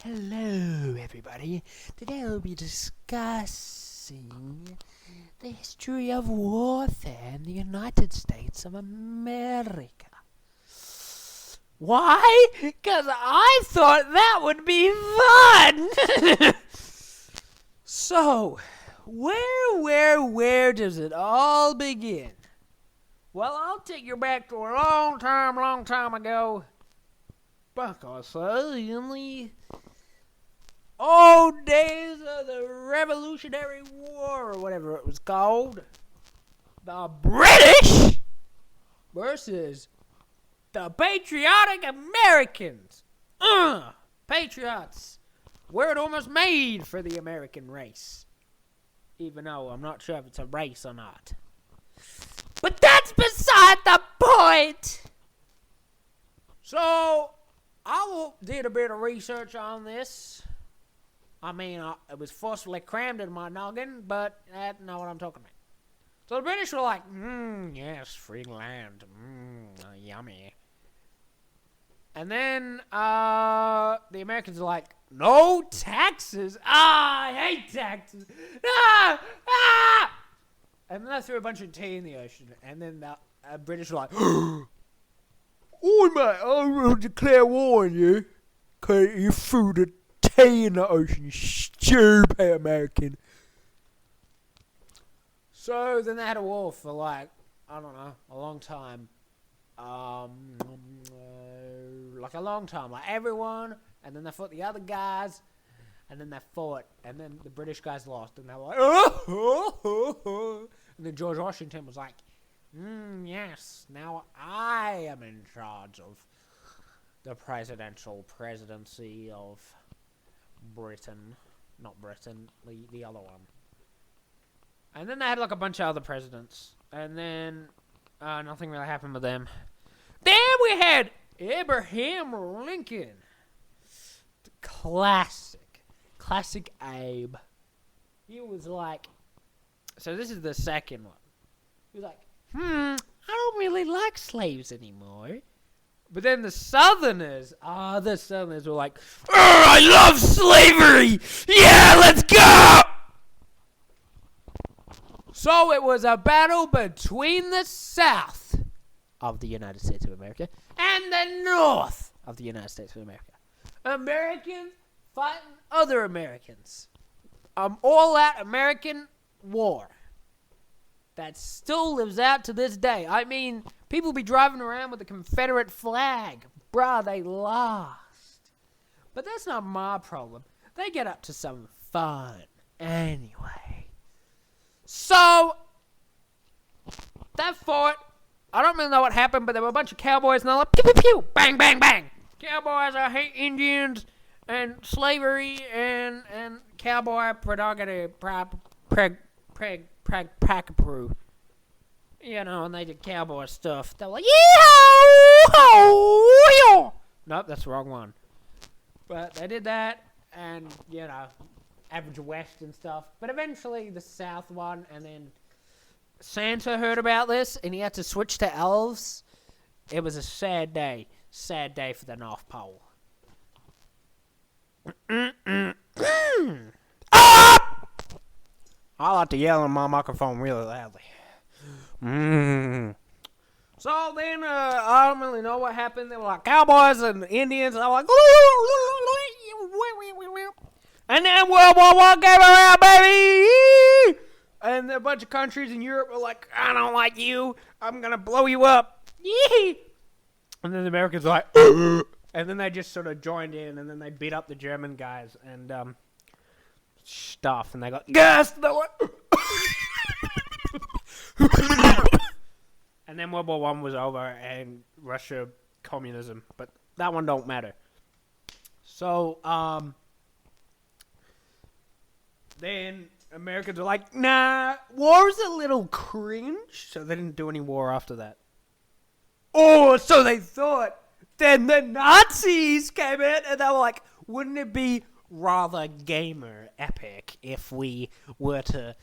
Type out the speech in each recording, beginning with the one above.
Hello, everybody. Today we'll be discussing the history of warfare in the United States of America. Why? Because I thought that would be fun! So, where does it all begin? Well, I'll take you back to a long time ago. Back, I say, in the old days of the Revolutionary War, or whatever it was called. The British versus the patriotic Americans. Patriots. Word almost made for the American race. Even though I'm not sure if it's a race or not. But that's beside the point! So, I did a bit of research on this. I mean, it was forcefully crammed in my noggin, but that's not what I'm talking about. So the British were like, yes, free land, yummy. And then the Americans are like, no taxes. I hate taxes. And then they threw a bunch of tea in the ocean, and then the British were like, oi mate, I will declare war on you, because you threw the tea in the ocean, you stupid American. So then they had a war for like, I don't know, a long time. Like a long time, like everyone, and then they fought the other guys, and then they fought, and then the British guys lost, and they were like, and then George Washington was like, yes, now I am in charge of the presidency of Britain. Not Britain, the other one. And then they had like a bunch of other presidents, and then nothing really happened with them. Then we had Abraham Lincoln. The classic Abe. He was like, so this is the second one. He was like, I don't really like slaves anymore. But then the Southerners were like, I love slavery! Yeah, let's go! So it was a battle between the South of the United States of America and the North of the United States of America. Americans fighting other Americans. All-out American war. That still lives out to this day. I mean, people be driving around with the Confederate flag. Bruh, they lost. But that's not my problem. They get up to some fun anyway. So, that fought. I don't really know what happened, but there were a bunch of cowboys, and they're like, pew, pew, pew, bang, bang, bang. Cowboys, I hate Indians, and slavery, and cowboy prerogative, pracapru. You know, and they did cowboy stuff. They're like, yee-haw! Nope, that's the wrong one. But they did that, and, you know, average West and stuff. But eventually the South won, and then Santa heard about this, and he had to switch to elves. It was a sad day. Sad day for the North Pole. Ah! I like to yell in my microphone really loudly. So then, I don't really know what happened. They were like cowboys and Indians, and I was like, and then World War I came around, baby! And a bunch of countries in Europe were like, I don't like you. I'm going to blow you up. Yee! And then the Americans were like, and then they just sort of joined in, and then they beat up the German guys and stuff, and they got gassed. And they were and then World War I was over, and Russia, communism. But that one don't matter. So, then Americans are like, nah, war's a little cringe. So they didn't do any war after that. Oh, so they thought. Then the Nazis came in, and they were like, wouldn't it be rather gamer epic if we were to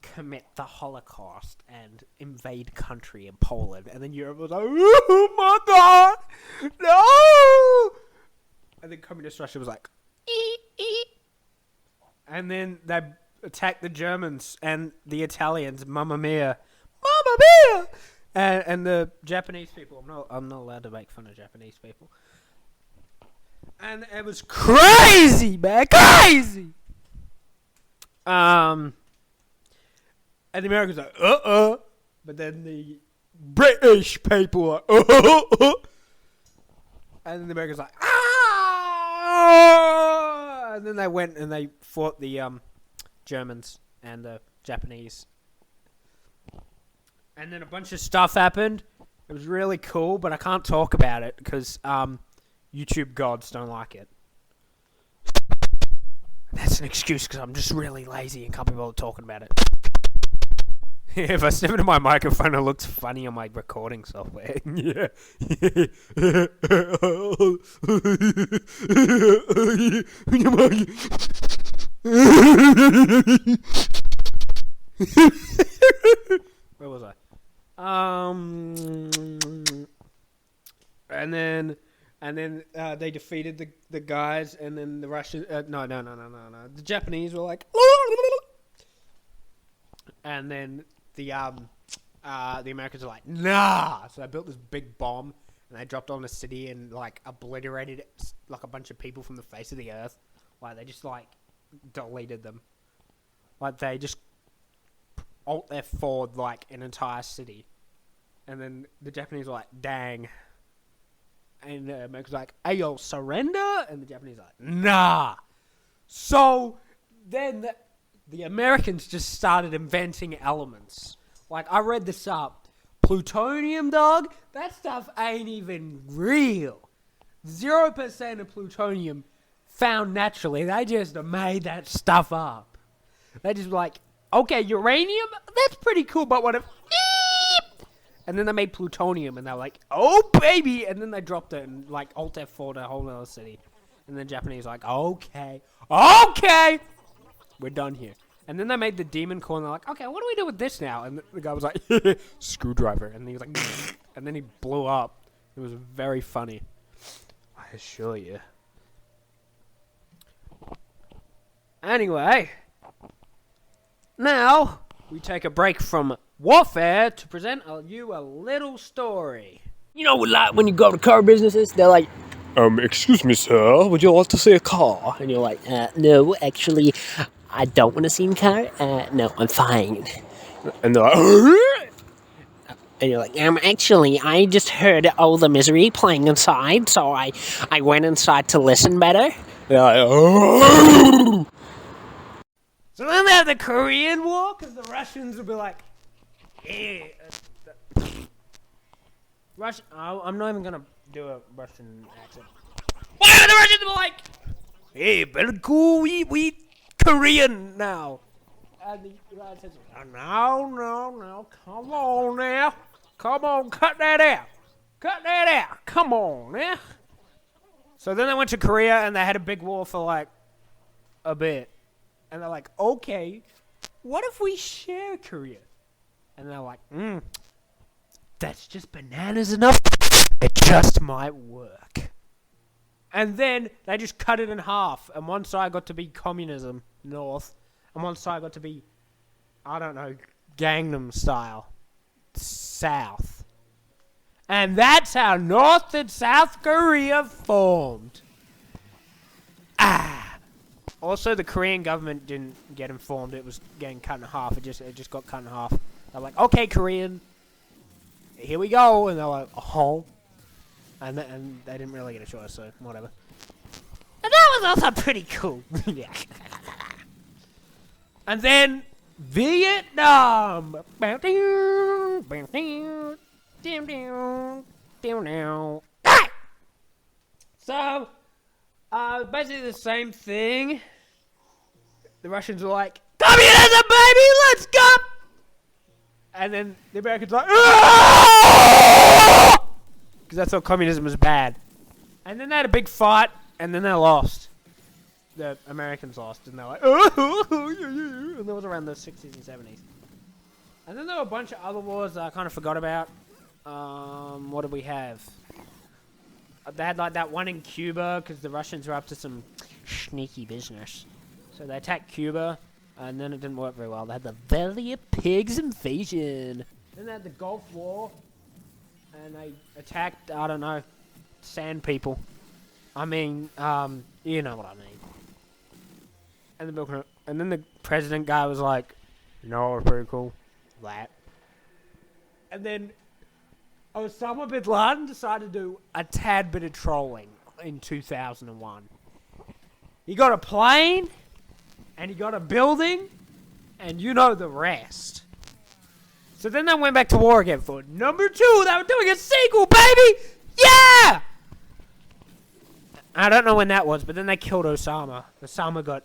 commit the Holocaust and invade country in Poland? And then Europe was like, oh my god, no! And then communist Russia was like, And then they attacked the Germans and the Italians. Mamma mia, mamma mia! And the Japanese people. I'm not allowed to make fun of Japanese people. And it was crazy, man, crazy. And the Americans are like, but then the British people are and then the Americans are like, ah! And then they went and they fought the Germans and the Japanese. And then a bunch of stuff happened. It was really cool, but I can't talk about it because YouTube gods don't like it. That's an excuse because I'm just really lazy and can't be bothered talking about it. If I step into my microphone, it looks funny on my recording software. Yeah. Where was I? And then they defeated the guys, and then the Russians. No. The Japanese were like, and then the Americans were like, nah. So they built this big bomb, and they dropped on a city and like obliterated it, like a bunch of people from the face of the earth. Like they just like deleted them. Like they just Alt F4'd like an entire city, and then the Japanese were like, dang. And America's like, ayo, surrender? And the Japanese are like, nah. So then the Americans just started inventing elements. Like, I read this up. Plutonium, dog? That stuff ain't even real. 0% of plutonium found naturally. They just made that stuff up. They just like, okay, uranium? That's pretty cool, but what if... And then they made plutonium, and they're like, oh, baby! And then they dropped it and, like, Alt F4 to a whole other city. And then Japanese like, okay, we're done here. And then they made the demon core, and they're like, okay, what do we do with this now? And the guy was like, screwdriver. And he was like, and then he blew up. It was very funny. I assure you. Anyway, now we take a break from warfare to present you a little story. You know, like when you go to car businesses, they're like, excuse me, sir, would you like to see a car? And you're like, no, actually, I don't want to see a car. No, I'm fine. And they're like, and you're like, actually, I just heard all the misery playing inside, so I went inside to listen better. They're like, so then they have the Korean War, because the Russians would be like, I'm not even going to do a Russian accent. Why are the Russians be like, hey, very cool, we Korean now. And the United States was like, no, come on now. Come on, cut that out. Come on now. So then they went to Korea, and they had a big war for like a bit. And they're like, okay, what if we share Korea? And they're like, that's just bananas enough. It just might work. And then they just cut it in half. And one side got to be communism, north. And one side got to be, I don't know, Gangnam style, south. And that's how North and South Korea formed. Also, the Korean government didn't get informed it was getting cut in half. It just got cut in half. They're like, okay, Korean, here we go. And they're like, oh. And they didn't really get a choice, so whatever. And that was also pretty cool. Yeah. And then Vietnam. So, basically the same thing. The Russians were like, communism, baby, let's go! And then the Americans were like, because that's how communism was bad. And then they had a big fight, and then they lost. The Americans lost, and they're like, and that was around the 60s and 70s. And then there were a bunch of other wars that I kind of forgot about. What did we have? They had like that one in Cuba, because the Russians were up to some sneaky business. So they attacked Cuba, and then it didn't work very well. They had the Valley of Pigs invasion. Then they had the Gulf War, and they attacked, I don't know, sand people. I mean, you know what I mean. And then the president guy was like, no, it's pretty cool. That. And then Osama bin Laden decided to do a tad bit of trolling in 2001. He got a plane, and he got a building, and you know the rest. So then they went back to war again for number 2. They were doing a sequel, baby! Yeah! I don't know when that was, but then they killed Osama. Osama got...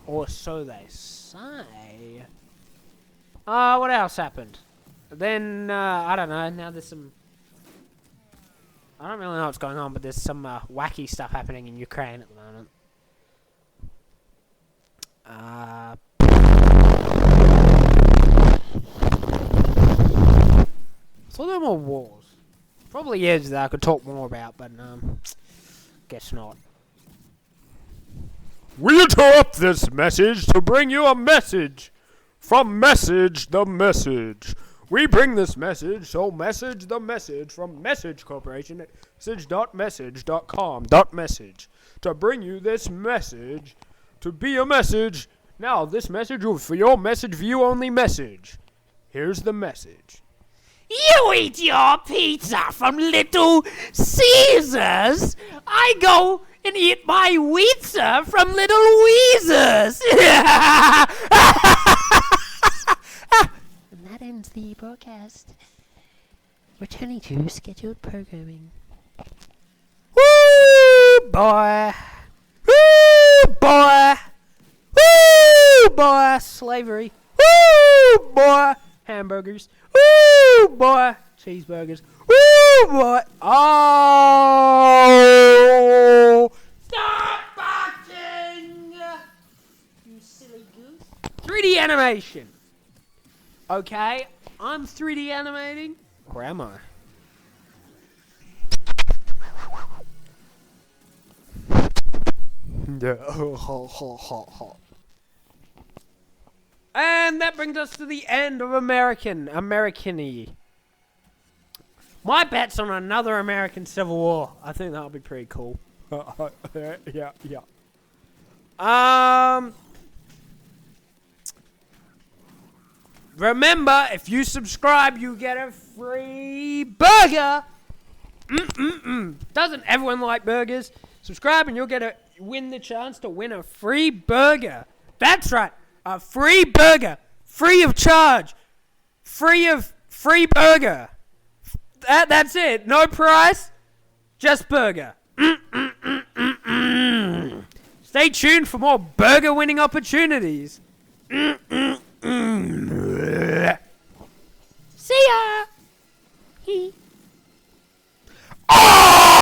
Or so they say. What else happened? Then, I don't know, now there's some... I don't really know what's going on, but there's some wacky stuff happening in Ukraine at the moment. So there are more wars. Probably is that I could talk more about, but guess not. We interrupt this message to bring you a message from Message the Message. We bring this message, so message the message from Message Corporation at message.message.com.message to bring you this message to be a message. Now, this message will for your message view only message. Here's the message. You eat your pizza from Little Caesars. I go and eat my pizza from Little Weezers. And that ends the broadcast. Returning to scheduled programming. Woo, boy. Woo, boy. Woo, boy. Slavery. Woo, boy. Hamburgers. Woo, boy. Cheeseburgers. Woo, boy. Oh. Stop boxing. You silly goose. 3D animation. Okay, I'm 3D animating. Or am I? And that brings us to the end of American-y. My bet's on another American Civil War. I think that'll be pretty cool. Yeah. Remember, if you subscribe, you get a free burger. Doesn't everyone like burgers? Subscribe and you'll win the chance to win a free burger. That's right, a free burger, free of charge, free burger. That's it. No price, just burger. Stay tuned for more burger winning opportunities.